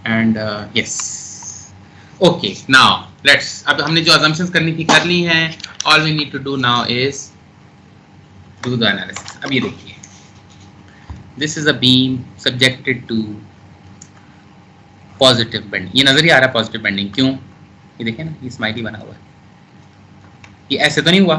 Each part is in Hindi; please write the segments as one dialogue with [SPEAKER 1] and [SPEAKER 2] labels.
[SPEAKER 1] And yes okay now let's, अब हमने जो assumptions करनी थी कर ली हैं. All we need to do now is do the analysis. अब ये देखिए, this is a beam subjected to positive bending. ये नजर ही आ रहा है पॉजिटिव बेंडिंग, क्यों? ये देखिए ना, ये स्माइली बना हुआ है. ये ऐसे तो नहीं हुआ,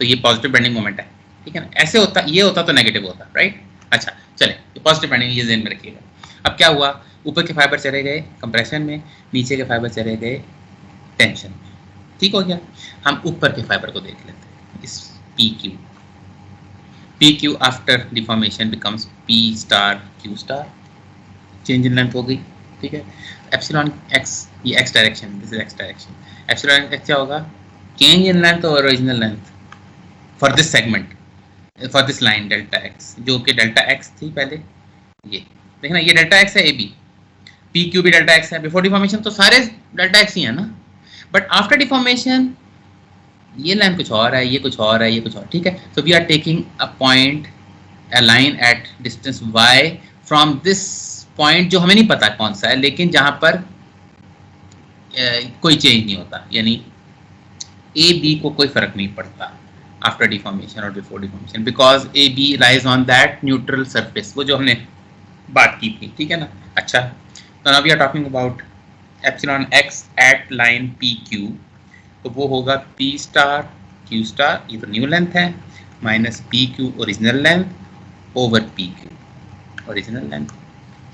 [SPEAKER 1] तो ये पॉजिटिव बेंडिंग मोमेंट है, ठीक है ना. ऐसे होता, ये होता तो नेगेटिव होता, राइट. अच्छा चले, ये पॉजिटिव बेंडिंग ये ध्यान में रखिएगा. अब क्या हुआ, ऊपर के फाइबर चले गए कंप्रेशन में, नीचे के फाइबर चले गए टेंशन में. ठीक हो गया. हम ऊपर के फाइबर को देख लेते हैं. इस P Q after deformation becomes P star Q star. Change in length हो गई, ठीक है. एप्सिलॉन एक्स, ये x direction, this is x direction. Epsilon x क्या होगा, चेंज इन लेंथ और original length for this segment, for this line delta x, जो कि डेल्टा एक्स थी पहले. ये देखना, ये डेल्टा एक्स है, ए बी, पी क्यू भी डेल्टा एक्स है. बिफोर डिफॉर्मेशन तो सारे डेल्टा एक्स ही है ना, बट आफ्टर डिफॉर्मेशन ये लाइन कुछ और है, ये कुछ और है, ये कुछ और, ठीक है. So we are taking a point, a line at distance y from this point, जो हमें नहीं पता कौन सा है, लेकिन जहां पर कोई चेंज नहीं होता, यानी ए बी को कोई फर्क नहीं पड़ता आफ्टर डिफॉर्मेशन और before deformation, because A B lies on that neutral surface, वो जो हमने बात की थी, ठीक है ना. अच्छा, तो now we are talking about epsilon x at line P Q. तो वो होगा पी स्टार क्यू स्टार, ये तो न्यू लेंथ है, minus P Q original length over P Q original length,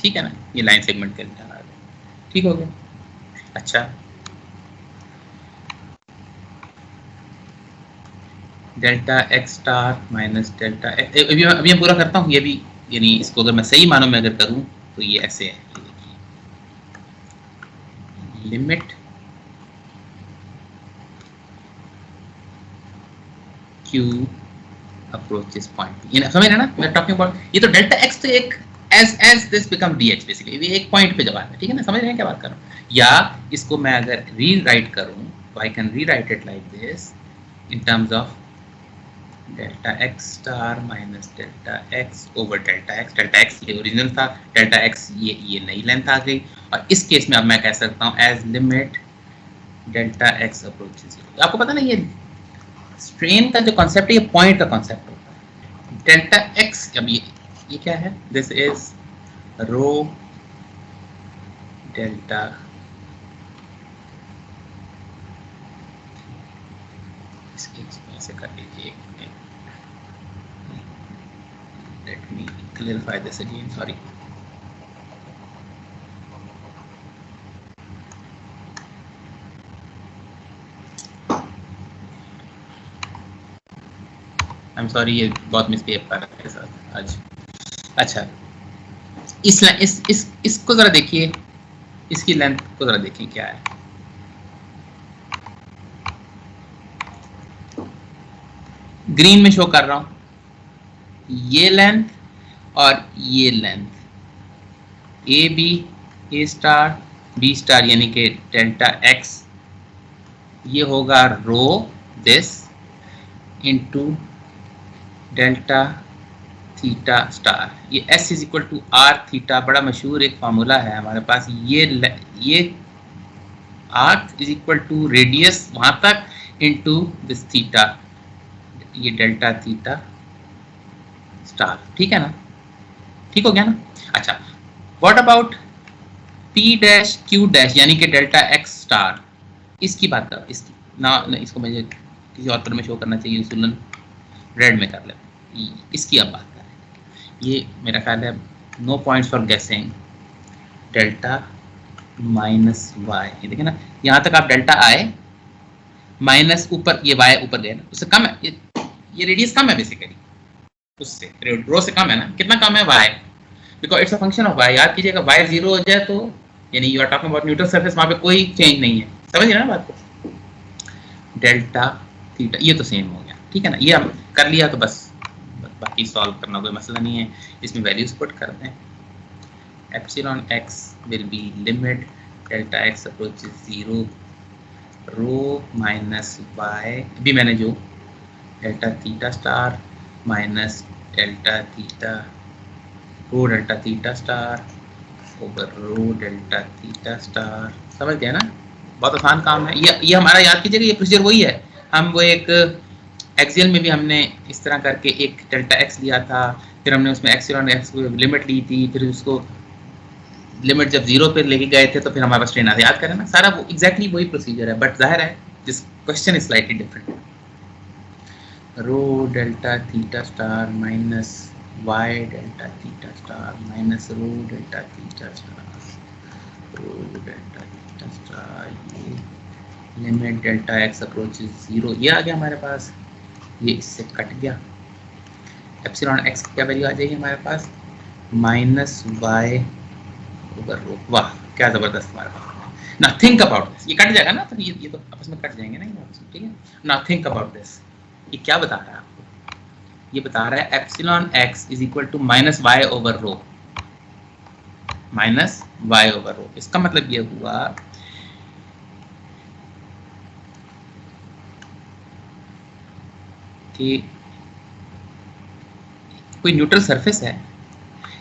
[SPEAKER 1] ठीक है ना. ये लाइन सेगमेंट के लिए ठीक हो गया. अच्छा, delta x star minus delta x, अभी मैं पूरा करता हूँ ये भी, यानी इसको अगर मैं सही मानों में अगर करूँ तो ये ऐसे है. लिमिट Q approaches point, ये समझ रहे ना, मैं टॉकिंग अबाउट, ये तो डेल्टा एक्स तो एक as this become dx basically, ये एक पॉइंट पे जवाब है, ठीक है ना. समझ रहे हैं क्या बात कर रहा हूँ. या इसको मैं अगर रीराइट करूँ तो I can rewrite it like this in terms of delta x star minus delta x over delta x. Delta x ये ओरिजिनल था, डेल्टा एक्स ये नई लेंथ आ गई, और इस केस में अब मैं कह सकता हूँ age limit delta x approaches. आपको पता ना, ये स्ट्रेन का जो कॉन्सेप्ट है, ये पॉइंट का कॉन्सेप्ट होता है. डेल्टा एक्स, अब ये क्या है, दिस इज रो डेल्टा, ऐसे कर लीजिए. Let me clarify this again, sorry. I am sorry, ये बहुत मिस्टेक कर रहा है साथ आज. अच्छा, इसको जरा देखिए, इसकी लेंथ को जरा देखिए क्या है. ग्रीन में शो कर रहा हूं ये लेंथ और ये length, A B, A star B star, यानी कि डेल्टा एक्स, ये होगा rho this into delta theta star. ये S is equal to r theta, बड़ा मशहूर एक फार्मूला है हमारे पास. ये r is equal to radius वहां तक इनटू दिस थीटा, ये डेल्टा थीटा स्टार, ठीक है ना. ठीक हो गया ना. अच्छा, what about P dash Q dash, यानी कि डेल्टा एक्स स्टार, इसकी बात कर, इसकी ना इसको मुझे किसी और पर में शो करना चाहिए, सुलन रेड में कर ले. इसकी अब बात करें, ये मेरा ख्याल है no points for guessing, delta minus y. ये देखिए ना, यहाँ तक आप डेल्टा आए माइनस ऊपर, ये वाई ऊपर गए ना, उससे कम है, ये रेडियस कम है बेसिकली, उससे रो से कम है ना. कितना कम है, y, because it's a function of y. याद कीजिएगा, वाई जीरो हो जाए तो यानी you are talking about neutral surface, वहाँ पे कोई चेंज नहीं है. समझ रहे ना बात को. डेल्टा थीटा, ये तो सेम हो गया, ठीक है ना. ये हम कर लिया तो बस बाकी सॉल्व करना कोई मसला नहीं है. इसमें वैल्यूज पुट करते हैं. Epsilon x will be limit delta x approaches 0 rho minus y, अभी मैंने जो delta theta star minus delta theta rho delta theta star over rho delta theta star. समझ गए ना, बहुत आसान काम है ये हमारा। याद कीजिएगा ये प्रोसीजर वही है। हम वो एक एक्सेल में भी हमने इस तरह करके एक डेल्टा एक्स लिया था, फिर हमने उसमें एक्सिलॉन एक्स को लिमिट ली थी, फिर उसको लिमिट जब 0 पे लेके गए थे तो फिर हमारे पास स्ट्रेन आ, याद करें ना, सारा वो एग्जैक्टली वही प्रोसीजर है, बट जाहिर है this question is slightly different. Rho delta theta star minus y delta theta star minus rho delta theta star, rho delta theta star, ये लिमिट डेल्टा एक्स अप्रोचेस 0, ये आ गया हमारे पास, ये इससे कट गया। एप्सिलॉन एक्स की क्या वैल्यू आ जाएगी हमारे पास, माइनस वाई ओवर रो। वाह क्या जबरदस्त हमारे पास। ना थिंक अबाउट दिस, ये कट जाएगा ना, तो ये तो आपस में कट जाएंगे ना ये आपस में, ठीक है ना। थिंक अबाउट दिस, ये क्या बता रहा है आपको, ये बता रहा है epsilon x is equal to minus y over rho, minus y over rho. इसका मतलब ये हुआ कि कोई न्यूट्रल सरफेस है,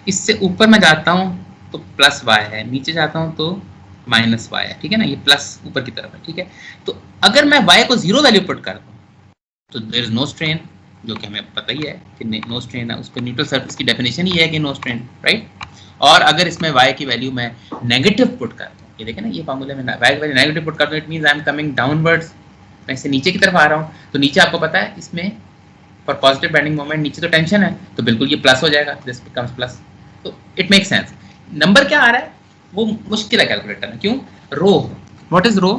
[SPEAKER 1] इससे ऊपर मैं जाता हूं तो प्लस वाई है, नीचे जाता हूं तो माइनस वाई है, ठीक है ना, ये प्लस ऊपर की तरफ है, ठीक है। तो अगर मैं वाई को 0 वैल्यू पुट करता हूं तो देयर इज नो स्ट्रेन, जो कि हमें पता ही है कि नो स्ट्रेन है, उस पर न्यूट्रल सरफेस की डेफिनेशन ही है कि नो स्ट्रेन, राइट। और अगर इसमें वाई की वैल्यू मैं नेगेटिव पुट करता हूँ, ये देखें ना, ये फार्मूले में वाई की वैल्यू नेगेटिव पुट करता हूँ, it means I am coming downwards, मैं इससे नीचे की तरफ आ रहा हूँ, तो नीचे आपको पता है इसमें फॉर पॉजिटिव बेंडिंग मोमेंट नीचे तो टेंशन है, तो बिल्कुल ये प्लस हो जाएगा, दिस बिकम्स प्लस, तो इट मेक सेंस। नंबर क्या आ रहा है वो मुश्किल है कैलकुलेट करना, क्यों, rho, what is rho,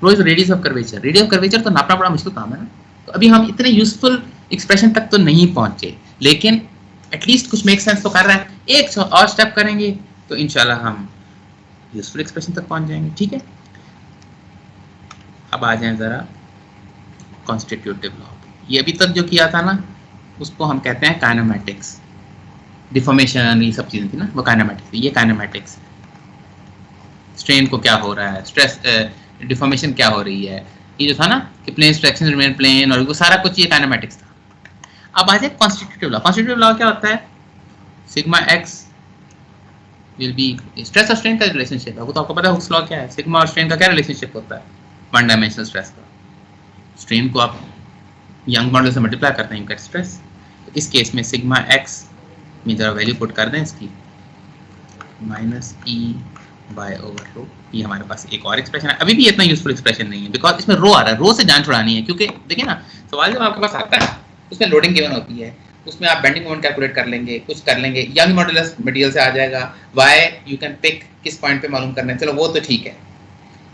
[SPEAKER 1] rho is radius of curvature, radius of curvature तो नापना बड़ा मुश्किल काम है ना। तो अभी हम इतने यूजफुल एक्सप्रेशन तक तो नहीं पहुंचे, लेकिन एटलीस्ट कुछ मेक सेंस तो कर रहा है। एक और स्टेप करेंगे तो इंशाल्लाह हम यूजफुल एक्सप्रेशन तक पहुंच जाएंगे, ठीक है। अब आ जाएं जरा कॉन्स्टिट्यूटिव लॉ, ये अभी तक जो किया था ना उसको हम कहते हैं काइनेमैटिक्स, डिफॉर्मेशन ये सब चीजें थी ना, वो काइनेमैटिक्स, ये काइनेमैटिक्स, स्ट्रेन को क्या हो रहा है, स्ट्रेस डिफॉर्मेशन क्या हो रही है, ये जो था ना कि प्लेन स्ट्रेक्शन रिमेन प्लेन, और वो सारा कुछ ये काइनेमैटिक्स था। अब आ जाए कॉन्स्टिट्यूटिव लॉ। कॉन्स्टिट्यूटिव लॉ क्या होता है, sigma x will B, stress और स्ट्रेन का रिलेशनशिप है, वो तो आपको पता है, हुक्स लॉ क्या है, सिग्मा और स्ट्रेन का क्या रिलेशनशिप होता है, वन डायमेंशनल स्ट्रेस का, स्ट्रेन को आप यंग मॉडल से मल्टीप्लाई करते हैं, यू गेट स्ट्रेस। तो इस केस में सिग्मा एक्स में जरा वैल्यू पुट कर दें इसकी, minus E bye over rho, ये हमारे पास एक और एक्सप्रेशन है। अभी भी इतना यूजफुल एक्सप्रेशन नहीं है बिकॉज इसमें रो आ रहा है, रो से जान छुड़ानी है, क्योंकि देखिए ना सवाल जब आपके पास आता है उसमें लोडिंग गिवन होती है, उसमें आप बेंडिंग मोमेंट कैलकुलेट कर लेंगे, कुछ कर लेंगे, यंग मॉडुलस मटेरियल से आ जाएगा, वाई यू कैन पिक किस पॉइंट पे मालूम करना है, चलो वो तो ठीक है।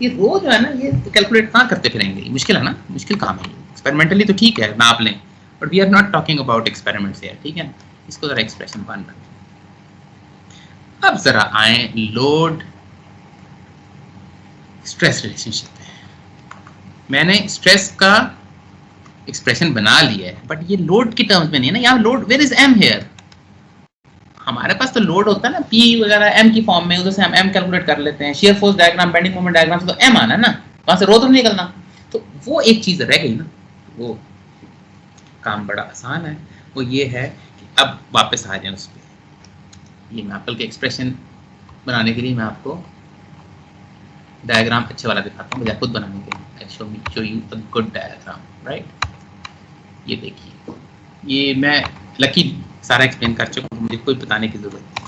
[SPEAKER 1] ये रो जो है ना ये कैलकुलेट कहाँ करते फिरेंगे, मुश्किल है ना, मुश्किल काम है। एक्सपेरिमेंटली तो ठीक है नाप लें, but we are not talking about experiments here, ठीक है। इसको जरा एक्सप्रेशन बन रहा है। अब जरा आए लोड स्ट्रेस रिलेशनशिप पे। मैंने स्ट्रेस का एक्सप्रेशन बना लिया है, बट ये लोड की टर्म्स में नहीं है ना, यहाँ load, where is M here, हमारे पास तो लोड होता है ना पी वगैरह एम की फॉर्म में, उधर से हम एम कैलकुलेट कर लेते हैं, shear force diagram bending moment diagram से तो एम आना ना, वहां से रो तो नहीं निकलना, तो वो एक चीज रह गई ना, वो काम बड़ा आसान है, वो ये है कि अब वापस आ जाए उस पर। ये मैपल के एक्सप्रेशन बनाने के लिए मैं आपको डायग्राम अच्छे वाला दिखाता हूँ, मुझे खुद बनाने के लिए, show you a good diagram, right. ये देखिए, ये मैं लकी सारा एक्सप्लेन कर चुका हूँ, मुझे कोई बताने की जरूरत नहीं।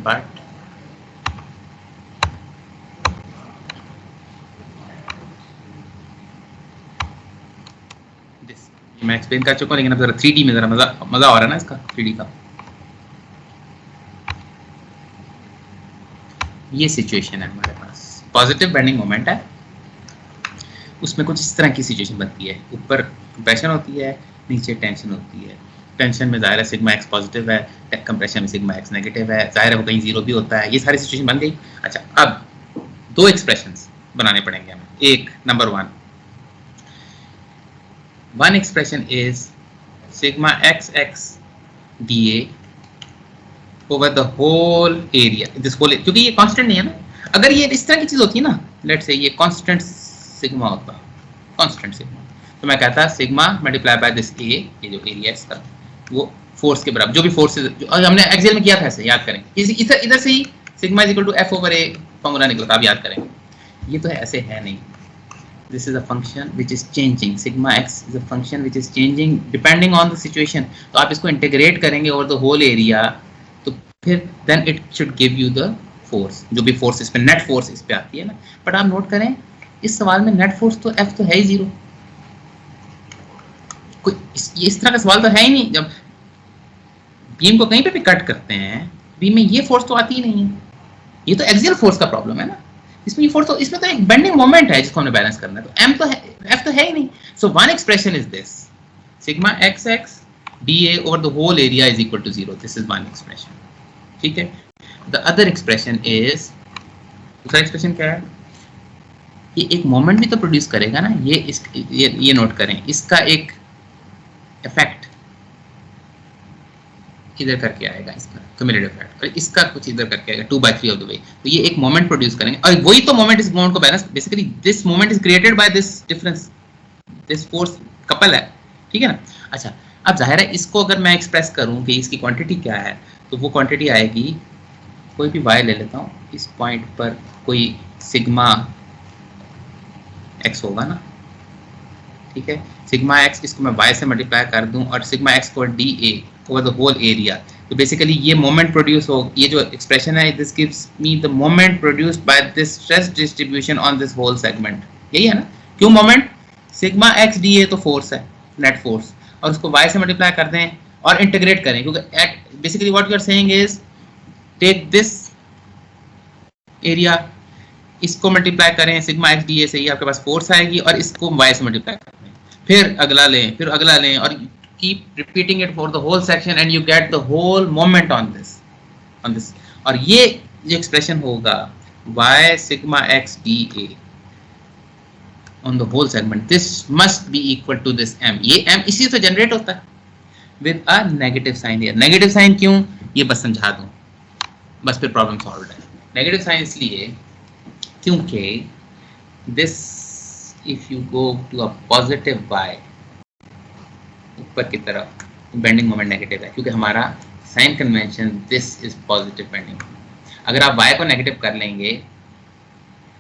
[SPEAKER 1] बट मैं एक्सप्लेन कर चुका हूँ, लेकिन अब जरा 3D में जरा मजा आ रहा है ना इसका, 3D का। ये सिचुएशन है हमारे पास, पॉजिटिव बेंडिंग मोमेंट है, उसमें कुछ इस तरह की सिचुएशन बनती है, ऊपर कंप्रेशन होती है, नीचे टेंशन होती है। टेंशन में जाहिर है सिग्मा एक्स पॉजिटिव है, कंप्रेशन में सिग्मा एक्स नेगेटिव है, जाहिर है वो कहीं जीरो भी होता है, ये सारी सिचुएशन बन गई। अच्छा, अब दो एक्सप्रेशंस बनाने पड़ेंगे हमें। एक, number one expression is sigma x x d A over the whole area, this whole, क्योंकि ये कांस्टेंट नहीं है ना। अगर ये इस तरह की चीज होती है ना, लेट्स से ये कांस्टेंट सिग्मा होता, कांस्टेंट सिग्मा, तो मैं कहता सिग्मा मल्टीप्लाई बाय दिस ए, ये जो एरिया है इसका, वो फोर्स के बराबर, जो भी फोर्स हमने एक्सियल में किया था ऐसे याद करें, इधर से ही sigma is equal to F over A formula निकला था, आप याद करेंगे। ये तो ऐसे है नहीं, this is a function which is changing, sigma x is a function which is changing depending on the situation। तो आप इसको इंटीग्रेट करेंगे over the whole area, तो फिर then it should give you the force, जो भी फोर्स इस पे, नेट फोर्स इस पे आती है ना। बट आप नोट करें इस सवाल में नेट फोर्स तो f तो है ही जीरो, कोई इस तरह का सवाल तो है ही नहीं। जब बीम को कहीं पे भी कट करते हैं, बीम में ये फोर्स तो आती ही नहीं है, ये तो एक्सियल फोर्स का प्रॉब्लम है ना। इसमें ये फोर्स तो, इसमें तो एक बेंडिंग मोमेंट है जिसको हमें बैलेंस करना है, तो m तो है, f तो है ही नहीं। So one expression is this, sigma xx dA over the whole area is equal to 0, this is one expression, ठीक है। द अदर एक्सप्रेशन इज, दूसरा एक्सप्रेशन क्या है, ये एक मोमेंट भी तो प्रोड्यूस करेगा ना, ये नोट करें, इसका एक इफेक्ट इधर करके आएगा, इसका क्यूमुलेटिव इफेक्ट, और इसका कुछ इधर करके आएगा 2/3 ऑफ द वे, तो ये एक मोमेंट प्रोड्यूस करेंगे, और वही तो मोमेंट इस मोमेंट को balance, basically this moment is created by this difference, this force couple है, ठीक है ना। अच्छा, अब जाहिर है इसको अगर मैं एक्सप्रेस करूं कि इसकी क्वांटिटी क्या है, तो वो क्वांटिटी आएगी, कोई भी y ले लेता हूं, इस पॉइंट पर कोई सिग्मा x होगा ना, ठीक है। सिग्मा x, इसको मैं y से मल्टीप्लाई कर दूं और सिग्मा x को dA over the whole area, तो बेसिकली ये मोमेंट प्रोड्यूस हो, ये जो एक्सप्रेशन है, this gives me the moment produced by this stress distribution on this whole segment, यही है ना। क्यों मोमेंट, सिग्मा x dA तो फोर्स है, नेट फोर्स, और उसको y से मल्टीप्लाई कर दें और इंटीग्रेट करें, क्योंकि basically what you are saying is take this area, इसको मल्टीप्लाई करें सिग्मा x dA से, ही आपके पास फोर्स आएगी, और इसको y से मल्टीप्लाई करें, फिर अगला लें, फिर अगला लें, और keep repeating it for the whole section and you get the whole moment on this, और ये जो एक्सप्रेशन होगा y sigma x dA on the whole segment, this must be equal to this m, ये m इसी से जनरेट होता है with a negative sign here। Negative sign क्यों, ये बस समझा दूं, बस फिर प्रॉब्लम सॉल्व है। नेगेटिव साइन इसलिए क्योंकि this, if you go to a positive y, ऊपर की तरफ बेंडिंग मोमेंट नेगेटिव है, क्योंकि हमारा sign convention this is positive bending. अगर आप y को नेगेटिव कर लेंगे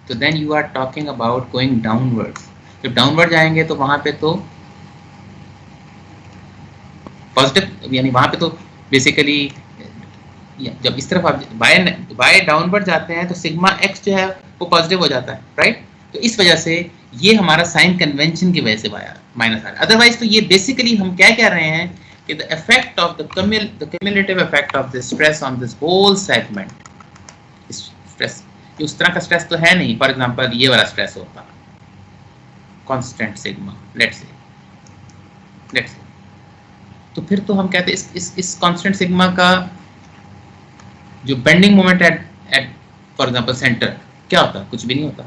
[SPEAKER 1] तो then you are talking about going downward, जब डाउनवर्ड जाएंगे तो वहां पे तो पॉजिटिव, यानी वहां पे तो बेसिकली जब इस तरफ आप y डाउनवर्ड जाते हैं तो सिग्मा x जो है वो पॉजिटिव हो जाता है, राइट। तो इस वजह से ये हमारा साइन कन्वेंशन की वजह से माइनस आ रहा है। अदरवाइज तो ये बेसिकली हम क्या कह रहे हैं कि the effect of the cumulative effect of the stress on this whole segment, stress उस तरह का स्ट्रेस तो है नहीं। फॉर एग्जांपल ये वाला स्ट्रेस होता कांस्टेंट सिग्मा, लेट्स से, तो फिर तो हम कहते हैं इस कांस्टेंट सिग्मा का जो bending moment at for example centre क्या होता है, कुछ भी नहीं होता,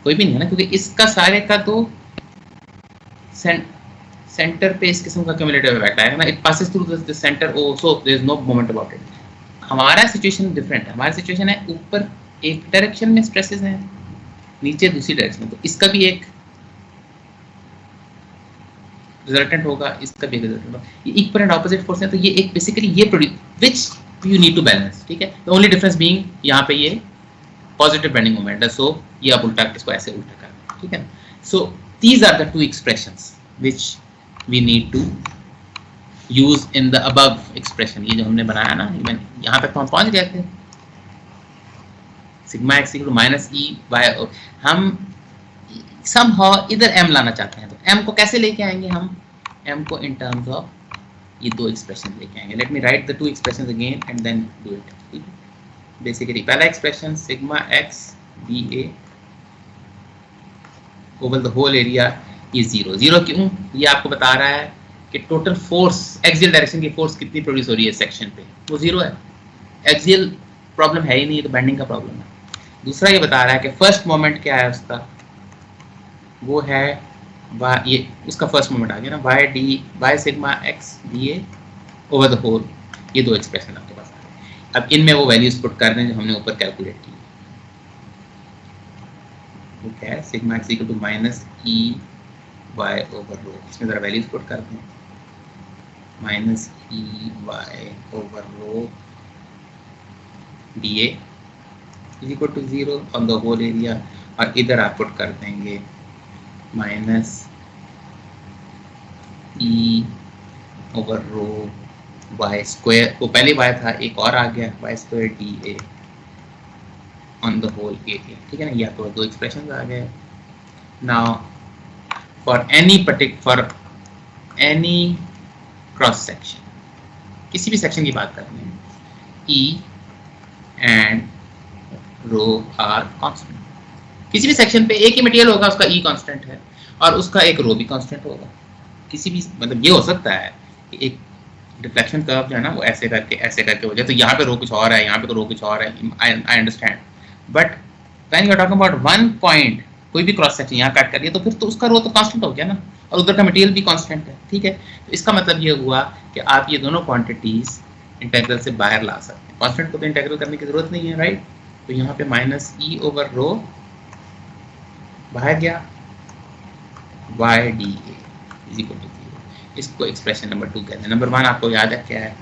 [SPEAKER 1] कोई भी नहीं है ना, क्योंकि इसका सारे का तो सेंटर पे इस किस्म का क्यूमुलेटिव इफेक्ट आएगा ना, it passes through the centre, so there is no moment about it. हमारा सिचुएशन डिफरेंट है, हमारा सिचुएशन है ऊपर एक डायरेक्शन में स्ट्रेसेस हैं, नीचे दूसरी डायरेक्शन में, तो इसका भी एक रिजल्टेंट होगा, इसका भी रिजल्टेंट होगा, ये इक्वल एंड ऑपोजिट फोर्स है, तो ये एक बेसिकली ये which you need to balance, ठीक है। द ओनली डिफरेंस बीइंग यहाँ पे ये पॉजिटिव बेंडिंग मोमेंट है, सो ये आप उल्टा इसको ऐसे उल्टा करना, ठीक है। So these are the two expressions which we need to use in the above expression. ये जो हमने बनाया ना, यहाँ पे तो हम पहुंच गए थे, sigma x equal to minus E by, हम समहाउ इधर m लाना चाहते हैं, तो m को कैसे लेके आएंगे हम, m को इन टर्म्स ऑफ ये दो एक्सप्रेशन लेके आएंगे। Let me write the two expressions again and then do it, ठीक है। बेसिकली पहला expression sigma x dA over the whole area is 0 क्यों, ये आपको बता रहा है कि टोटल फोर्स एक्सियल डायरेक्शन की फोर्स कितनी प्रोड्यूस हो रही है सेक्शन पे, वो 0 है, एक्सियल प्रॉब्लम है ही नहीं, तो बेंडिंग का प्रॉब्लम है। दूसरा ये बता रहा है कि फर्स्ट मोमेंट क्या है उसका, वो है ये उसका फर्स्ट मोमेंट आ गया ना, y sigma x dA over the whole, ये दो एक्सप्रेशन आपके पास आ गए। अब इनमें वो वैल्यूज पुट कर दें जो हमने ऊपर कैलकुलेट की। वो क्या है, sigma x equal to minus E y over rho, इसमें ज़रा वैल्यूज पुट कर दें, minus E y over rho d A is equal to 0 on the whole area, और इधर आप पुट कर देंगे minus E over rho y square, वो पहले वाई था एक और आ गया y square d A on the whole area, ठीक है ना। ये आपको दो एक्सप्रेशन आ गए। Now for any cross section, किसी भी सेक्शन की बात कर रहे हैं, E and rho are constant. किसी भी सेक्शन पे एक ही मटेरियल होगा, उसका ई कांस्टेंट है और उसका एक रो भी कांस्टेंट होगा। किसी भी मतलब ये हो सकता है कि एक डिफ्लेक्शन कर्व जो है ना वो ऐसे करके हो जाए, तो यहाँ पे रो कुछ और है, यहाँ पे तो रो कुछ और है, I understand, but when you are talking about one point, कोई भी क्रॉस सेक्शन यहाँ कट कर दिया तो फिर तो उसका रो तो कांस्टेंट हो गया ना, और उधर का मटेरियल भी कांस्टेंट है, ठीक है। तो इसका मतलब ये हुआ कि आप ये दोनों क्वांटिटीज इंटीग्रल से बाहर ला सकते हैं। कांस्टेंट को तो इंटीग्रल करने की जरूरत नहीं है, राइट। तो यहाँ पे माइनस ई ओवर रो बाहर गया, y d A is equal to 0। इसको एक्सप्रेशन नंबर 2 कहते हैं। नंबर 1 आपको याद है क्या है,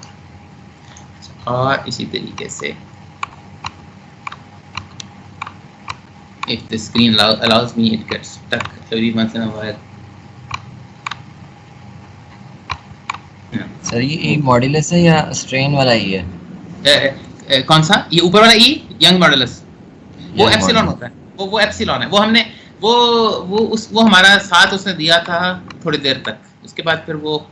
[SPEAKER 1] और इसी तरीके से if the screen allows me, it gets stuck every once in a while.
[SPEAKER 2] Sir ये ई मॉड्यूलस है या स्ट्रेन वाला ही है?
[SPEAKER 1] कौन सा? ये ऊपर वाला ई यंग मॉड्यूलस, वो एप्सिलॉन होता है, वो एप्सिलॉन है। वो हमने वो हमारा साथ उसने दिया था थोड़ी देर तक, उसके बाद फिर वो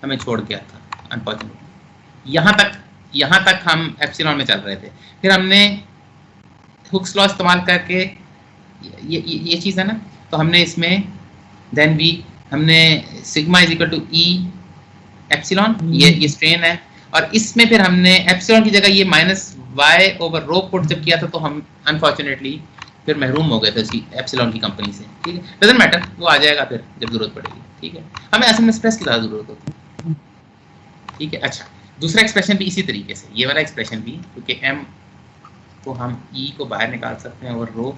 [SPEAKER 1] हमें छोड़ गया था अनफॉर्चुनेटली। यहाँ तक हम एप्सिलॉन में चल रहे थे, फिर हमने हुक्स लॉ इस्तेमाल करके ये चीज़ है ना, तो हमने इसमें देन हमने sigma is equal to E epsilon, ये स्ट्रेन है, और इसमें फिर हमने एप्सिलॉन की जगह ये minus y over rho put जब किया था, तो हम अनफॉर्चुनेटली फिर महरूम हो गए थे उसी एप्सिलॉन की कंपनी से, ठीक है। डजंट मैटर, वो आ जाएगा फिर जब जरूरत पड़ेगी, ठीक है। हमें असल में स्ट्रेस की ज़्यादा जरूरत होती है, ठीक है। अच्छा, दूसरा एक्सप्रेशन भी इसी तरीके से, ये वाला एक्सप्रेशन भी, क्योंकि एम को हम ई को बाहर निकाल सकते हैं और rho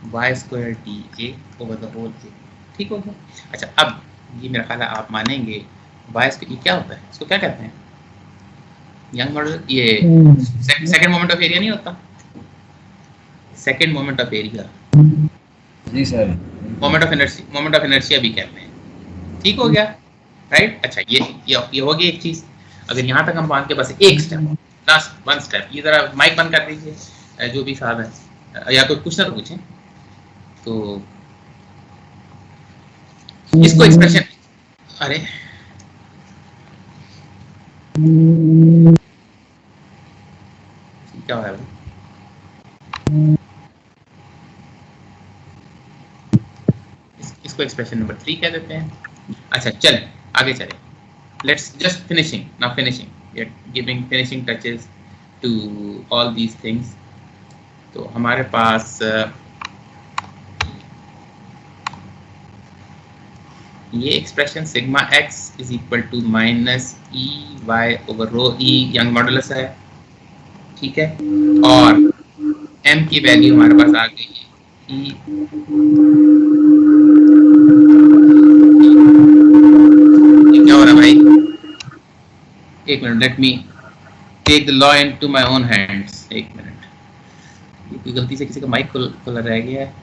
[SPEAKER 1] y square d A over the whole A, ठीक हो गया। अच्छा, अब ये मेरा ख्याल है आप मानेंगे वाई स्क्वायर, ये क्या होता है, इसको क्या कहते हैं, यंग मॉडल, ये सेकंड मोमेंट ऑफ एरिया नहीं होता, सेकंड मोमेंट ऑफ एरिया,
[SPEAKER 2] जी सर, मोमेंट
[SPEAKER 1] ऑफ इनर्शिया भी कहते हैं, ठीक हो गया, राइट। अच्छा, ये हो गई एक चीज। अगर यहाँ तक हम पहुँच के बस एक स्टेप, लास्ट वन स्टेप, ये जरा माइक बंद कर दीजिए जो भी साहब है, या कोई पूछना तो पूछें। तो इसको एक्सप्रेशन, अरे क्या है इसको एक्सप्रेशन नंबर 3 कह देते हैं। अच्छा, चले आगे चले, let's just finishing now, finishing, giving finishing touches to all these things. तो हमारे पास ये expression sigma x is equal to minus E y over rho E Young modulus है, ठीक है, और m की वैल्यू हमारे पास आ गई है ई, क्या हो रहा है भाई, एक minute, let me take the law into my own hands, एक मिनट, गलती से किसी का माइक खुला रह गया है,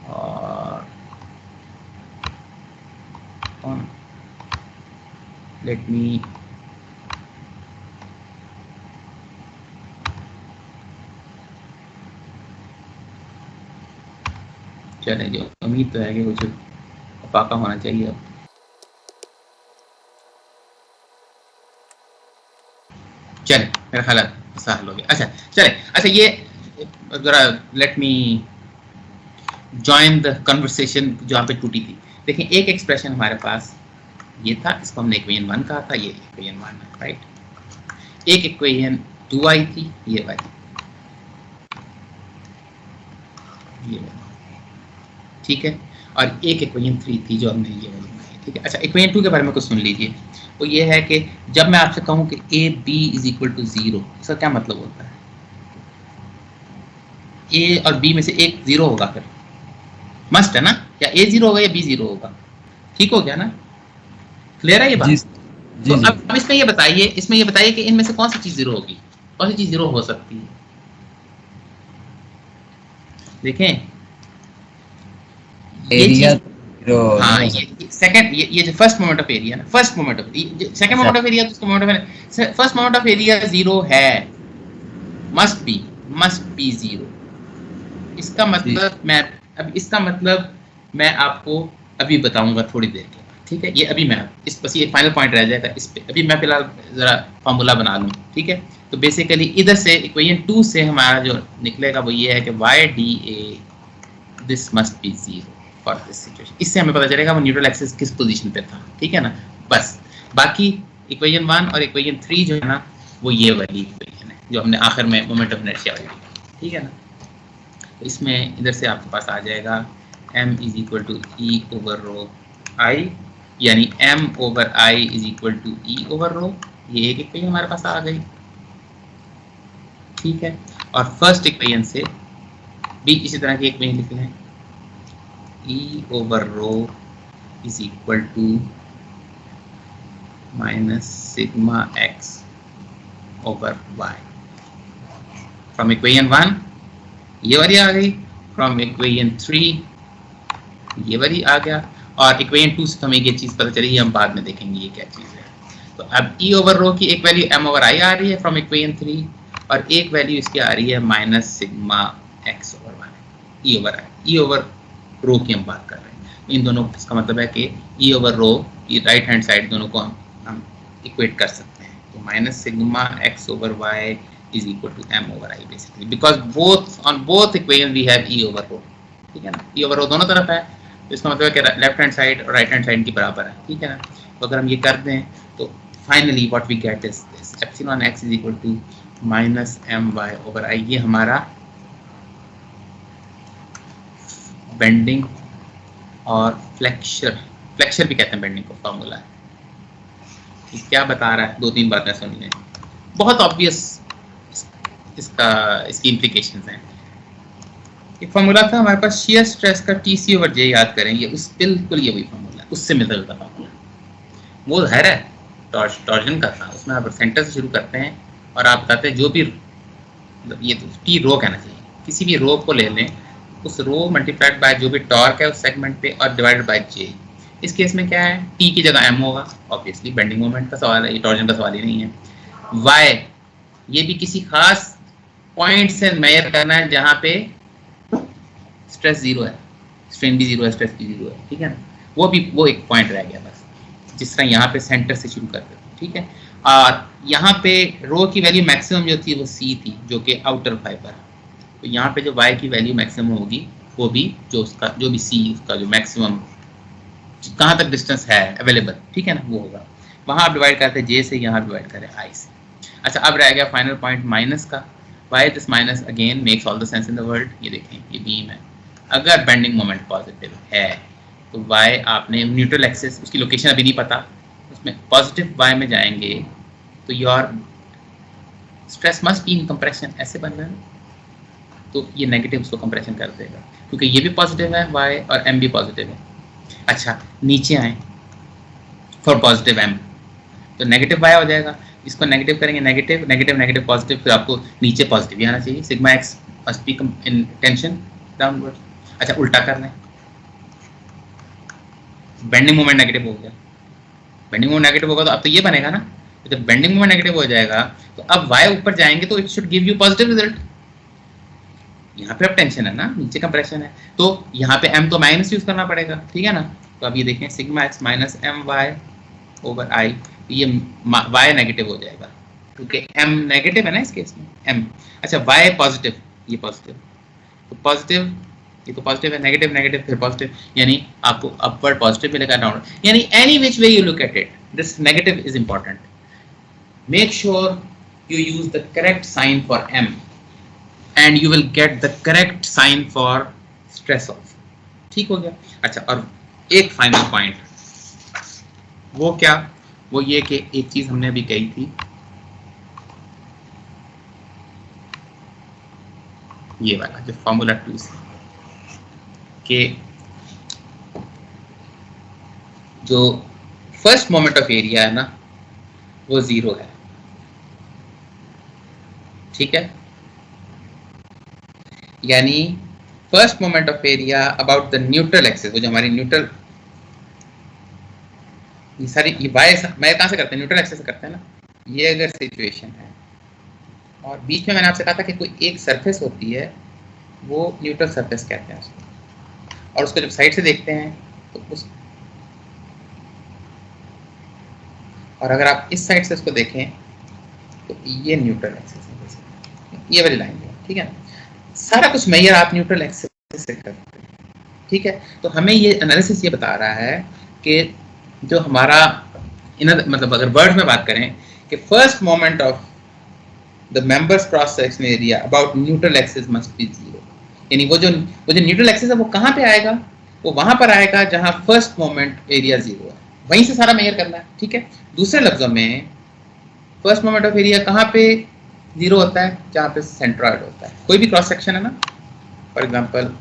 [SPEAKER 1] और लेट मी चले, जो उम्मीद तो है कि कुछ पाका होना चाहिए अब। चले, मेरा ख्याल सहल हो गया। अच्छा चले, अच्छा ये जरा let me join the conversation जहाँ पे टूटी थी। देखिए, एक एक्सप्रेशन हमारे पास ये था, इसको हमने इक्वेशन 1 कहा था, ये इक्वेशन 1 है, राइट। एक इक्वेशन 2 आई थी, ये वाली, ये वाली, ठीक है, और एक इक्वेशन 3 थी जो हमने ये वाली बनाई, ठीक है। अच्छा, इक्वेशन 2 के बारे में कुछ सुन लीजिए। वो ये है कि जब मैं आपसे कहूं कि A B is equal to 0, इसका क्या मतलब होता है? ए और बी में से एक 0 होगा, फिर मस्ट है ना, या ए 0 होगा या बी 0 होगा। ठीक हो गया ना, क्लियर है ये बात?
[SPEAKER 2] जी
[SPEAKER 1] तो
[SPEAKER 2] जी।
[SPEAKER 1] अब इसमें ये बताइए कि इनमें से कौन सी चीज 0 होगी, कौन सी चीज 0 हो सकती है? देखें ये
[SPEAKER 2] एरिया
[SPEAKER 1] चीज, हाँ ये सेकंड, ये जो फर्स्ट मोमेंट ऑफ एरिया ना, first moment of, second moment of area, उसका moment of, first moment of area 0 है, मस्ट बी 0। इसका मतलब मैं आपको अभी बताऊंगा थोड़ी देर के बाद, ठीक है? ये अभी मैं इस बस ये फाइनल पॉइंट रह जाएगा इस पे, अभी मैं फिलहाल जरा फार्मूला बना लूँ, ठीक है? तो बेसिकली इधर से इक्वेशन 2 से हमारा जो निकलेगा वो ये है कि y dA this must be 0 for this situation. इससे हमें पता चलेगा वो न्यूट्रल एक्सिस किस पोजीशन पे था, ठीक है ना? बस बाकी इक्वेशन 1 और इक्वेशन 3 जो है ना, वो ये वाली इक्वेशन है जो हमने आखिर में मोमेंट ऑफ इनर्शिया वाली, ठीक है ना? तो इसमें इधर से आपके पास आ जाएगा m is equal to E over rho I, यानी m over i is equal to E over rho. ये एक इक्वेशन हमारे पास आ गई, ठीक है? और फर्स्ट इक्वेशन से भी इसी तरह की इक्वेशन लिख लें, E over rho is equal to minus sigma x over y. From equation 1 ये वाली आ गई, फ्रॉम इक्वेशन 3 ये वाली आ गया, और इक्वेशन 2 से हमें ये चीज़ पता चली, हम बाद में देखेंगे ये क्या चीज़ है। तो अब ई ओवर रो की एक वैल्यू m ओवर i आ रही है फ्रॉम इक्वेशन 3, और एक वैल्यू इसकी आ रही है minus sigma x over y, E over rho की हम बात कर रहे हैं। इन दोनों इसका मतलब है कि ई ओवर रो की राइट हैंड साइड दोनों को हम इक्वेट कर सकते हैं। तो minus sigma x over y is equal to m over i basically, because on both equation we have e over rho, ठीक है ना? e over rho दोनों तरफ है, तो इसका मतलब है कि लेफ्ट हैंड साइड और राइट हैंड साइड की बराबर है, ठीक है ना? तो अगर हम ये कर दें तो finally what we get is this, epsilon x is equal to minus my over i। ये हमारा बेंडिंग और फ्लेक्चर भी कहते हैं बेंडिंग को, फॉर्मूला है। क्या बता रहा है? 2-3 बातें सुन लें, बहुत ऑब्वियस इसकी इम्प्लीकेशंस हैं। एक फार्मूला था हमारे पास शियर स्ट्रेस का TC ओवर J, याद करेंगे, उस बिल्कुल ये वही फार्मूला, उससे मिलता जुलता फार्मूला। वो है टॉर्जन का था, उसमें आप सेंटर से शुरू करते हैं और आप बताते हैं जो भी, ये तो टी रो कहना चाहिए, किसी भी रो को ले लें, उस रो मल्टीप्लाइड बाय जो भी टॉर्क है उस सेगमेंट पे और डिवाइडेड बाय J। इस केस में क्या है, T की जगह M होगा, ऑब्वियसली बेंडिंग मोमेंट का सवाल है, ये टॉर्जन का सवाल ही नहीं है। Y ये भी किसी खास पॉइंट से मेजर करना है जहां पे स्ट्रेस 0 है, स्ट्रेन भी 0 है, स्ट्रेस भी 0 है, ठीक है ना? वो एक पॉइंट रह गया बस, जिस तरह यहाँ पे सेंटर से शुरू करते थे, ठीक है? और यहाँ पे रो की वैल्यू मैक्सिमम जो थी वो C थी, जो कि आउटर फाइबर। तो यहाँ पे जो Y की वैल्यू मैक्सिमम होगी वो भी जो भी C उसका जो मैक्सिमम कहाँ तक डिस्टेंस है अवेलेबल, ठीक है ना, वो होगा। वहाँ आप डिवाइड करते J से, यहाँ डिवाइड करें I से। अच्छा, अब रह गया फाइनल पॉइंट माइनस का। Why this minus again makes all the sense in the world। ये देखें, ये बीम है, अगर बेंडिंग मोमेंट पॉजिटिव है तो y आपने न्यूट्रल एक्सिस, उसकी लोकेशन अभी नहीं पता, उसमें पॉजिटिव y में जाएंगे तो your stress must be in compression, ऐसे बन रहा है, तो ये नेगेटिव उसको कंप्रेशन कर देगा, क्योंकि ये भी पॉजिटिव है y और m भी पॉजिटिव है। अच्छा, नीचे आए फॉर पॉजिटिव m, तो नेगेटिव y हो जाएगा, इसको नेगेटिव करेंगे, नेगेटिव नेगेटिव नेगेटिव पॉजिटिव, फिर आपको नीचे पॉजिटिव ही आना चाहिए, sigma x must be in tension downward. अच्छा, उल्टा कर लें, बेंडिंग मोमेंट नेगेटिव हो गया, बेंडिंग मोमेंट नेगेटिव होगा तो अब तो ये बनेगा ना, जब बेंडिंग मोमेंट नेगेटिव हो जाएगा तो अब y ऊपर जाएंगे तो it should give you positive result. यहाँ पे अब टेंशन है ना, नीचे कंप्रेशन है, तो यहाँ पे m तो माइनस यूज करना पड़ेगा, ठीक है ना? तो अब ये देखें, sigma x minus my over i, ये y नेगेटिव हो जाएगा क्योंकि m नेगेटिव है ना इस केस में, m। अच्छा, y पॉजिटिव, ये पॉजिटिव, तो पॉजिटिव, ये तो पॉजिटिव है, नेगेटिव नेगेटिव फिर पॉजिटिव, यानी आपको अपवर्ड पॉजिटिव मिलेगा, डाउनवर्ड, यानी any which way you look at it, this negative is important. Make sure you use the correct sign for m and you will get the correct sign for stress of, ठीक हो गया? अच्छा, और एक फाइनल पॉइंट, वो क्या, वो ये कि एक चीज हमने अभी कही थी, ये वाला जो फॉर्मूला 2 से, कि जो फर्स्ट मोमेंट ऑफ एरिया है ना वो 0 है, ठीक है। यानी first moment of area about the neutral axis, वो जो हमारी न्यूट्रल, ये सारी ये बाय मैं कहाँ से करते हैं, न्यूट्रल एक्सिस से करते हैं ना। ये अगर सिचुएशन है और बीच में मैंने आपसे कहा था कि कोई एक सरफेस होती है, वो न्यूट्रल सरफेस कहते हैं उसको, और उसको जब साइड से देखते हैं तो उस, और अगर आप इस साइड से उसको देखें तो ये न्यूट्रल एक्सिस है, ये वाली लाइन है, ठीक है ना। सारा कुछ मेजर आप न्यूट्रल एक्सिस से करते हैं, ठीक है। तो हमें ये एनालिसिस ये बता रहा है कि जो हमारा मतलब अगर वर्ड में बात करें कि first moment of the members cross section area about neutral axis must be 0, यानी वो जो न्यूट्रल एक्सिस है वो कहाँ पे आएगा, वो वहां पर आएगा जहां फर्स्ट मोमेंट एरिया 0 है, वहीं से सारा मेजर करना है, ठीक है। दूसरे लफ्जों में फर्स्ट मोमेंट ऑफ एरिया कहाँ पे 0 होता है, जहां पे सेंट्रॉइड होता है। कोई भी क्रॉस सेक्शन है ना, फॉर एग्जांपल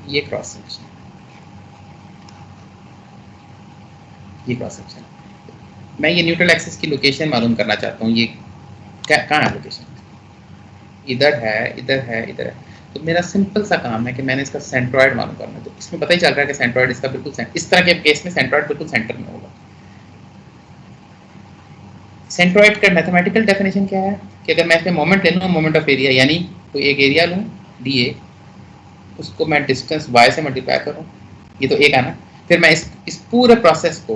[SPEAKER 1] ये क्रॉस सेक्शन, ये क्रॉस सेक्शन, मैं ये न्यूट्रल एक्सिस की लोकेशन मालूम करना चाहता हूँ, ये कहाँ है लोकेशन, इधर है, इधर है, इधर है। तो मेरा सिंपल सा काम है कि मैंने इसका सेंट्रॉइड मालूम करना है। तो इसमें पता ही चल रहा है कि सेंट्रॉइड इसका बिल्कुल इस तरह के केस में सेंट्रॉइड बिल्कुल सेंटर में होगा। सेंट्रॉइड का मैथमेटिकल डेफिनेशन क्या है कि अगर मैं इसमें मोमेंट ले लूँ, मोमेंट ऑफ एरिया, यानी कोई एक एरिया लूँ DA, उसको मैं डिस्टेंस y से मल्टीप्लाई करूँ, ये तो एक है ना, फिर मैं इस पूरे प्रोसेस को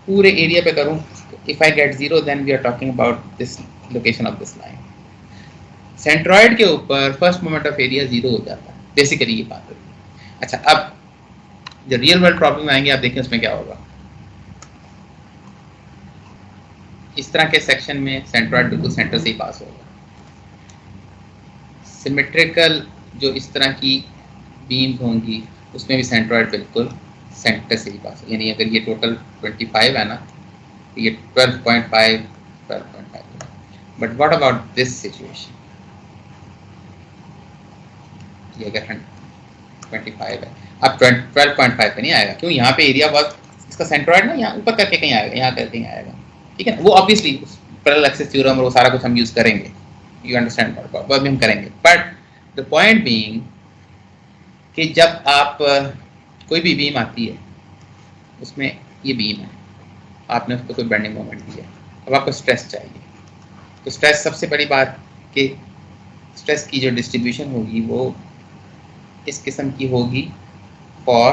[SPEAKER 1] पूरे एरिया पे करूँ, if I get 0 then we are talking about this location of this line. Centroid के ऊपर फर्स्ट मोमेंट ऑफ एरिया 0 हो जाता है, बेसिकली ये बात होती है। अच्छा, अब जो रियल वर्ल्ड प्रॉब्लम आएंगे आप देखें उसमें क्या होगा। इस तरह के सेक्शन में सेंट्रॉइड बिल्कुल सेंटर से ही पास होगा। सिमेट्रिकल जो इस तरह की बीम्स होंगी उसमें भी सेंट्रॉइड बिल्कुल सेंटर से ही पास होगा, यानी अगर ये टोटल 25 है ना, तो ये 12.5 but what about this situation, ये अगर 25 है, अब 12.5 पे नहीं आएगा, क्यों, यहाँ पे एरिया बहुत, इसका सेंट्रॉइड ना यहाँ ऊपर करके कहीं आएगा, यहाँ करके कहीं आएगा, ठीक है। वो ऑब्वियसली पैरेलल एक्सिस थ्योरम और वो सारा कुछ हम यूज करेंगे, यू अंडरस्टैंड, वो भी हम करेंगे। बट द पॉइंट बीइंग कि जब आप कोई भी बीम आती है, उसमें ये बीम है, आपने उसको कोई बेंडिंग मोमेंट दिया, अब आपको स्ट्रेस चाहिए, तो स्ट्रेस सबसे बड़ी बात कि स्ट्रेस की जो डिस्ट्रीब्यूशन होगी वो इस किस्म की होगी फॉर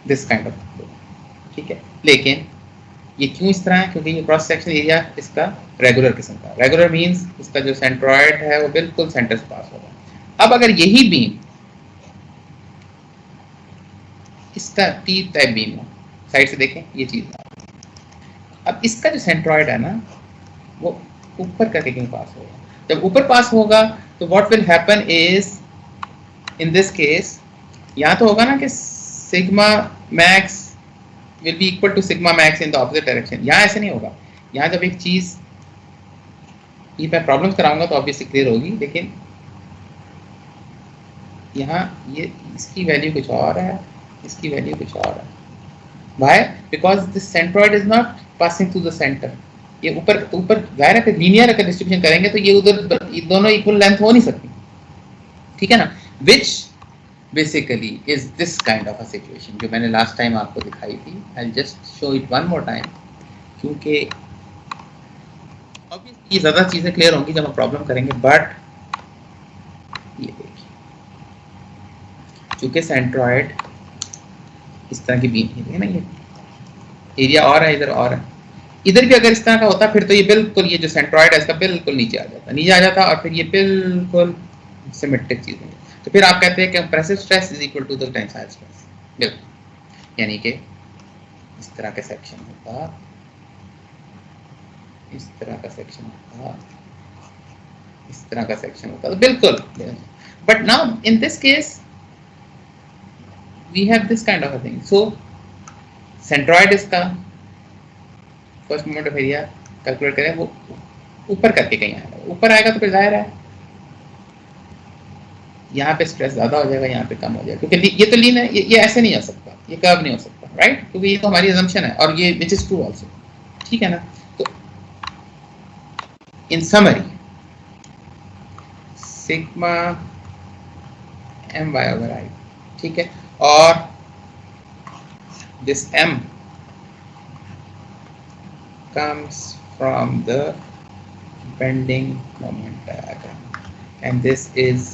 [SPEAKER 1] दिस काइंड ऑफ, ठीक है। लेकिन ये क्यों इस तरह है, क्योंकि ये क्रॉस सेक्शन एरिया इसका रेगुलर किस्म का, रेगुलर मींस इसका जो सेंट्रॉइड है वो बिल्कुल सेंटर से पास होगा। अब अगर यही बीम इसका टी टाइप बीम हो, साइड से देखें ये चीज, अब इसका जो सेंट्रॉइड है ना वो ऊपर करके कहीं पास होगा। जब ऊपर पास होगा तो what will happen is, in this case यहाँ तो होगा ना कि sigma max will be equal to sigma max in the opposite direction. यहाँ ऐसे नहीं होगा। यहाँ जब एक चीज, ये मैं प्रॉब्लम्स कराऊंगा तो ऑब्वियसली क्लियर होगी, लेकिन यहाँ ये इसकी वैल्यू कुछ और है, इसकी वैल्यू कुछ और है। Why? Because this centroid is not passing through the center. ये ऊपर जाहिर है कि लीनियर अगर डिस्ट्रीब्यूशन करेंगे तो ये उधर ये दोनों इक्वल लेंथ हो नहीं सकती, ठीक है ना। Which basically is this kind of a situation जो मैंने लास्ट टाइम आपको दिखाई थी। I'll just show it one more time, क्योंकि obviously ये ज़्यादा चीज़ें क्लियर होंगी जब हम प्रॉब्लम करेंगे। बट ये देखिए, चूंकि सेंट्रॉइड इस तरह की बीम है ना, ये एरिया और है, इधर और है, इधर भी अगर इस तरह का होता फिर तो ये बिल्कुल, ये जो सेंट्रॉइड है इसका बिल्कुल नीचे आ जाता, और फिर ये बिल्कुल सिमेट्रिक चीज है। तो फिर आप कहते हैं कि compressive stress is equal to the tensile stress, बिल्कुल। यानी कि इस तरह का सेक्शन होता, इस तरह का सेक्शन होता, इस तरह का सेक्शन होता, तो बिल्कुल। But now in this case we have this kind of a thing. So centroid इसका first moment of area calculate करें, वो ऊपर करके कहीं आएगा, ऊपर आएगा तो फिर जाहिर है यहाँ पे स्ट्रेस ज्यादा हो जाएगा, यहाँ पे कम हो जाएगा, क्योंकि ये तो लीन है, ये ऐसे नहीं हो सकता, ये कर्व नहीं हो सकता, राइट, क्योंकि ये तो हमारी अजम्पशन है और ये विच इज ट्रू आल्सो, ठीक है ना। तो इन summary sigma my over I, ठीक है, और this m comes from the bending moment diagram and this is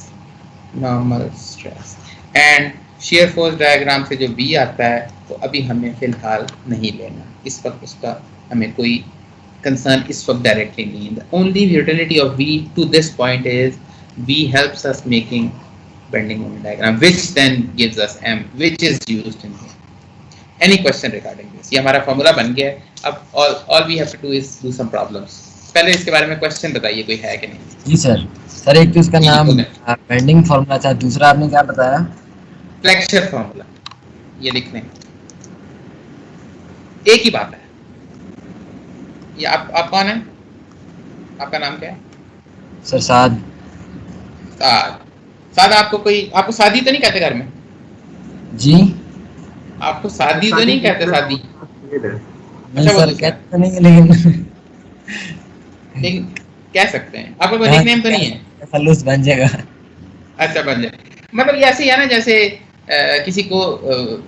[SPEAKER 1] normal stress and shear force diagram से जो V आता है तो अभी हमें फिलहाल नहीं लेना, इस वक्त उसका हमें कोई कंसर्न इस वक्त डायरेक्टली नहीं है। The only utility of V to this point is V helps us making bending moment diagram which then gives us m which is used in here. Any question regarding this? ये हमारा फॉर्मूला बन गया है, अब all we have to do is do some problems. पहले इसके बारे में क्वेश्चन बताइए कोई है कि नहीं।
[SPEAKER 2] जी सर एक तो इसका नाम बेंडिंग फार्मूला था, दूसरा आपने क्या बताया?
[SPEAKER 1] फ्लेक्चर फार्मूला, ये लिख लें, एक ही बात है। ये आप कौन है, आपका नाम क्या है?
[SPEAKER 2] सर साद।
[SPEAKER 1] साद आपको शादी तो नहीं कहते घर में?
[SPEAKER 2] जी
[SPEAKER 1] आपको शादी तो नहीं कहते? शादी
[SPEAKER 2] नहीं सर कहते तो नहीं,
[SPEAKER 1] लेकिन कह सकते हैं। आपका कोई निकनेम तो नहीं है?
[SPEAKER 2] फलूस बन जाएगा।
[SPEAKER 1] अच्छा बन जाए, मतलब ये ऐसे ही है ना जैसे किसी को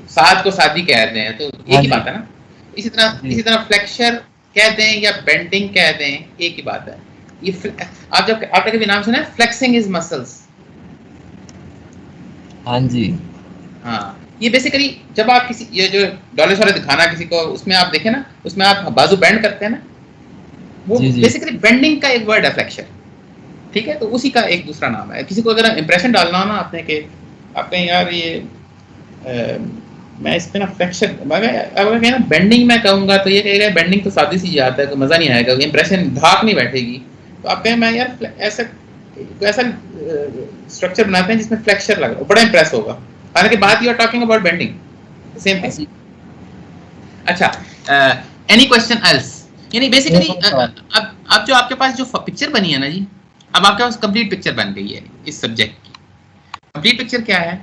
[SPEAKER 1] साद को शादी कहते हैं, तो एक ही बात है ना। इसी तरह फ्लेक्चर कहते हैं या बेंडिंग कहते हैं, एक ही बात है। ये आपने कभी नाम सुना है फ्लेक्सिंग हिज मसल्स?
[SPEAKER 2] हाँ जी।
[SPEAKER 1] हाँ, ये बेसिकली जब आप किसी ये जो डॉलर्स वाले दिखाना किसी को, उसमें आप देखें ना, उसमें आप बाजू बेंड करते हैं ना, वो बेसिकली बेंडिंग का एक वर्ड है फ्लेक्चर, ठीक है। तो उसी का एक दूसरा नाम है। किसी को अगर इंप्रेशन डालना हो ना आपने कि आप कहें यार ये मैं इस पे ना फ्लेक्चर, अगर कहें ना बेंडिंग मैं कहूँगा तो ये कहेगा बेंडिंग तो सादी सी जाता है, तो मज़ा नहीं आएगा, इंप्रेशन धाक नहीं बैठेगी। तो आप कहें मैं यार ऐसा स्ट्रक्चर बनाते हैं जिसमें फ्लेक्चर लग रहा है, बड़ा इंप्रेस होगा। हालांकि बात you are talking about bending, same thing. अच्छा, एनी क्वेश्चन एल्स? यानी बेसिकली अब जो आपके पास जो पिक्चर बनी है ना जी, अब आपके पास कंप्लीट पिक्चर बन गई है इस सब्जेक्ट की। कंप्लीट पिक्चर क्या है?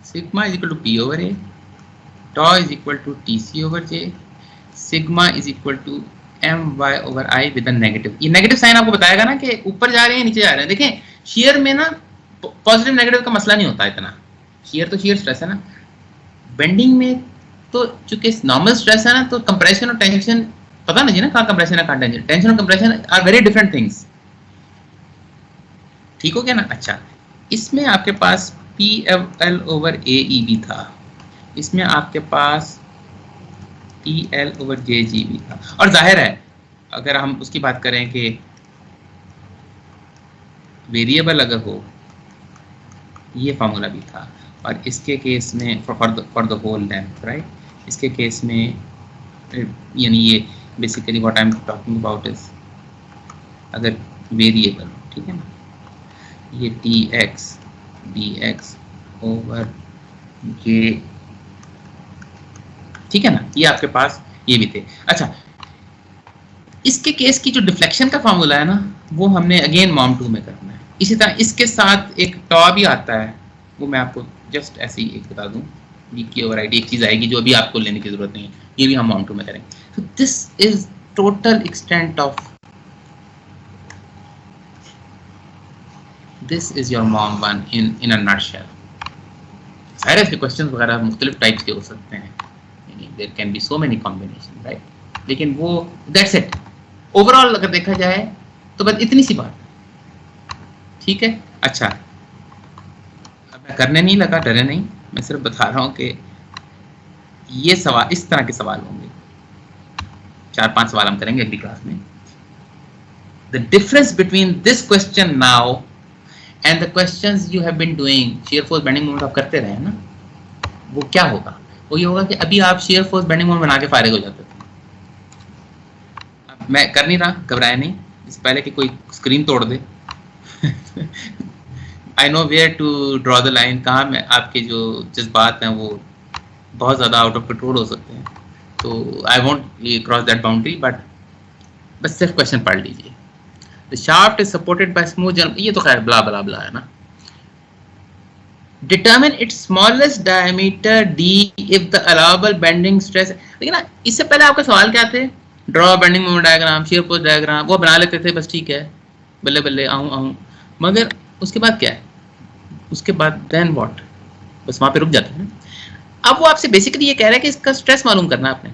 [SPEAKER 1] Sigma is equal to P over A, tau is equal to T C over J, sigma is equal to M y over I with negative. ये नेगेटिव साइन आपको बताएगा ना कि ऊपर जा रहे हैं नीचे जा रहे हैं। देखें शेयर में ना पॉजिटिव नेगेटिव का मसला नहीं होता इतना, शेयर तो शेयर स्ट्रेस है ना। बेंडिंग में तो चूंकि नॉर्मल स्ट्रेस है ना, तो कंप्रेशन और टेंशन पता नहीं ना, कहाँ कंप्रेशन है कहाँ टेंशन। टेंशन और compression are very different things, ठीक हो गया ना। अच्छा, इसमें आपके पास P L over A E भी था, इसमें आपके पास T L over J G भी था, और जाहिर है अगर हम उसकी बात करें कि वेरिएबल अगर हो, ये फार्मूला भी था। और इसके केस में for the whole length, right, इसके केस में यानी ये basically what I am talking about is अगर वेरिएबल, ठीक है ना, ये T x d x over J, ठीक है ना, ये आपके पास ये भी थे। अच्छा, इसके केस की जो डिफ्लेक्शन का फार्मूला है ना, वो हमने अगेन मॉम 2 में करना है। इसी तरह इसके साथ एक टॉ भी आता है, वो मैं आपको जस्ट ऐसे ही एक बता दूं, डी की ओवर आई डी एक चीज आएगी जो अभी आपको लेने की जरूरत नहीं है, ये भी हम मॉम 2 में करेंगे। तो this is total extent of, this is your mom 1 in a nutshell. सारे इसके क्वेश्चंस वगैरह मुख्तलिफ टाइप्स के हो सकते हैं, there can be so many combination, right, लेकिन वो दैट्स इट। ओवरऑल अगर देखा जाए तो बस इतनी सी बात, ठीक है। अच्छा, अब मैं करने नहीं लगा, डरे नहीं, मैं सिर्फ बता रहा हूँ कि ये सवाल, इस तरह के सवाल होंगे, 4-5 सवाल हम करेंगे अगली क्लास में। The difference between this question now and the questions you have been doing, shear force bending moment आप करते रहे ना, वो क्या होगा? वो ये होगा कि अभी आप शेयर फोर्स बेंडिंग मोमेंट बना के फारिग हो जाते थे। अब मैं कर नहीं रहा, घबराए नहीं, इससे पहले कि कोई स्क्रीन तोड़ दे। I know where to draw the line, कहाँ में आपके जो जज्बात हैं वो बहुत ज़्यादा आउट ऑफ कंट्रोल हो सकते हैं, तो I want cross that boundary, but बस सिर्फ क्वेश्चन पढ़ लीजिए। The shaft is supported by smooth, ये तो खैर ब्ला ब्ला ब्ला है ना। Determine it's smallest diameter D if the allowable bending stress. देखिए ना, इससे पहले आपका सवाल क्या थे, draw bending moment diagram, shear force diagram, वो बना लेते थे बस, ठीक है, बल्ले बल्ले आऊँ, मगर उसके बाद क्या है, उसके बाद देन व्हाट, बस वहाँ पे रुक जाते हैं। अब वो आपसे बेसिकली ये कह रहा है कि इसका स्ट्रेस मालूम करना आपने,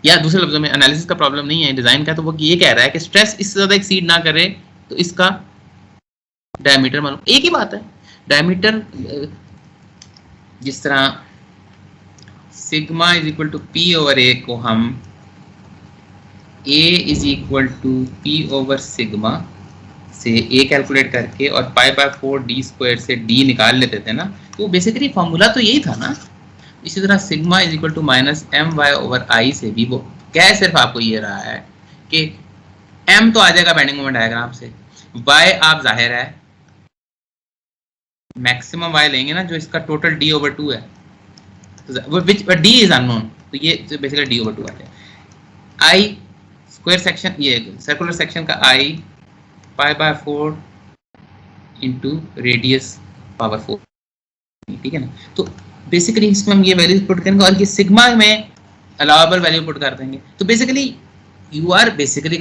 [SPEAKER 1] या दूसरे लफ्जों में एनालिसिस का प्रॉब्लम नहीं है डिजाइन का, तो वो ये कह रहा है कि स्ट्रेस इससे ज्यादा एक्सीड ना करे तो इसका डायमीटर मालूम। एक ही बात है, डायमीटर जिस तरह sigma is equal to P over A को हम A is equal to P over sigma से ए कैलकुलेट करके और पाई बाय 4 डी स्क्वायर से डी निकाल लेते थे ना, तो बेसिकली फॉर्मूला तो यही था ना। इसी तरह sigma is equal to minus M y over I से भी वो क्या सिर्फ आपको ये रहा है कि एम तो आ जाएगा बेंडिंग मोमेंट डायग्राम से, वाई आप जाहिर है मैक्सिमम वाई लेंगे ना, जो इसका टोटल डी ओवर 2 है, विच डी इज अननोन, तो ये बेसिकली डी ओवर 2 आ जाएगा। आई स्क्वायर सेक्शन, ये सर्कुलर सेक्शन का I pi by 4 into radius power 4, ठीक है ना। तो बेसिकली इसमें हम ये वैल्यूज पुट करेंगे और ये सिग्मा में अलाउबल वैल्यू पुट कर देंगे, तो basically you are basically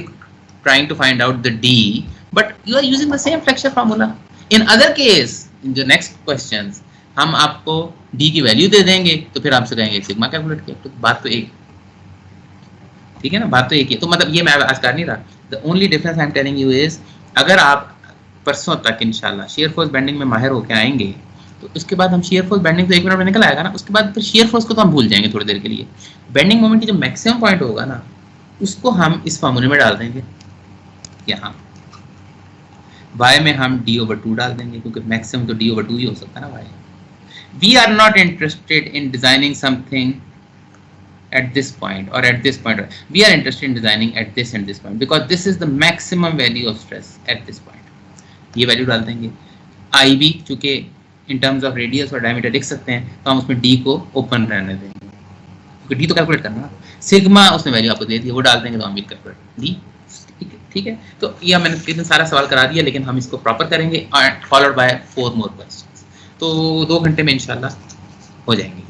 [SPEAKER 1] trying to find out the D, but you are using the same flexure formula. In other case, in the next questions हम आपको डी की वैल्यू दे देंगे, तो फिर आपसे कहेंगे सिग्मा कैलकुलेट किया, तो बात तो एक, ठीक है ना, बात तो एक ही। तो मतलब ये मैं आज कर नहीं रहा, the only difference I am telling you is, अगर आप परसों तक इंशाल्लाह शेयर फोर्स बेंडिंग में माहिर होकर आएंगे, तो उसके बाद हम शेयर फोर्स बेंडिंग तो 1 मिनट में निकल आएगा ना, उसके बाद फिर शेयर फोर्स को तो हम भूल जाएंगे थोड़ी देर के लिए। बेंडिंग मोमेंट की जो मैक्सिमम पॉइंट होगा ना, उसको हम इस फार्मूले में डाल देंगे, यहाँ y में हम d over 2 डाल देंगे, क्योंकि मैक्सिमम तो d over 2 ही हो सकता है ना y। We are not interested in designing something at this point or at this point. We are interested in designing at this and this point because this is the maximum value of stress at this point. ये वैल्यू डाल देंगे। I भी चूंकि in terms of radius और diameter लिख सकते हैं, तो हम उसमें d को ओपन रहने देंगे, क्योंकि d तो कैलकुलेट करना है। सिग्मा उसने वैल्यू आपको दे दी, वो डाल देंगे, तो हम भी कैलकुलेट दी, ठीक है। तो ये मैंने इतने सारा सवाल करा दिया, लेकिन हम इसको प्रॉपर करेंगे फॉलोड बाय 4 मोर क्वेश्चंस, तो 2 घंटे में इंशाल्लाह हो जाएंगे।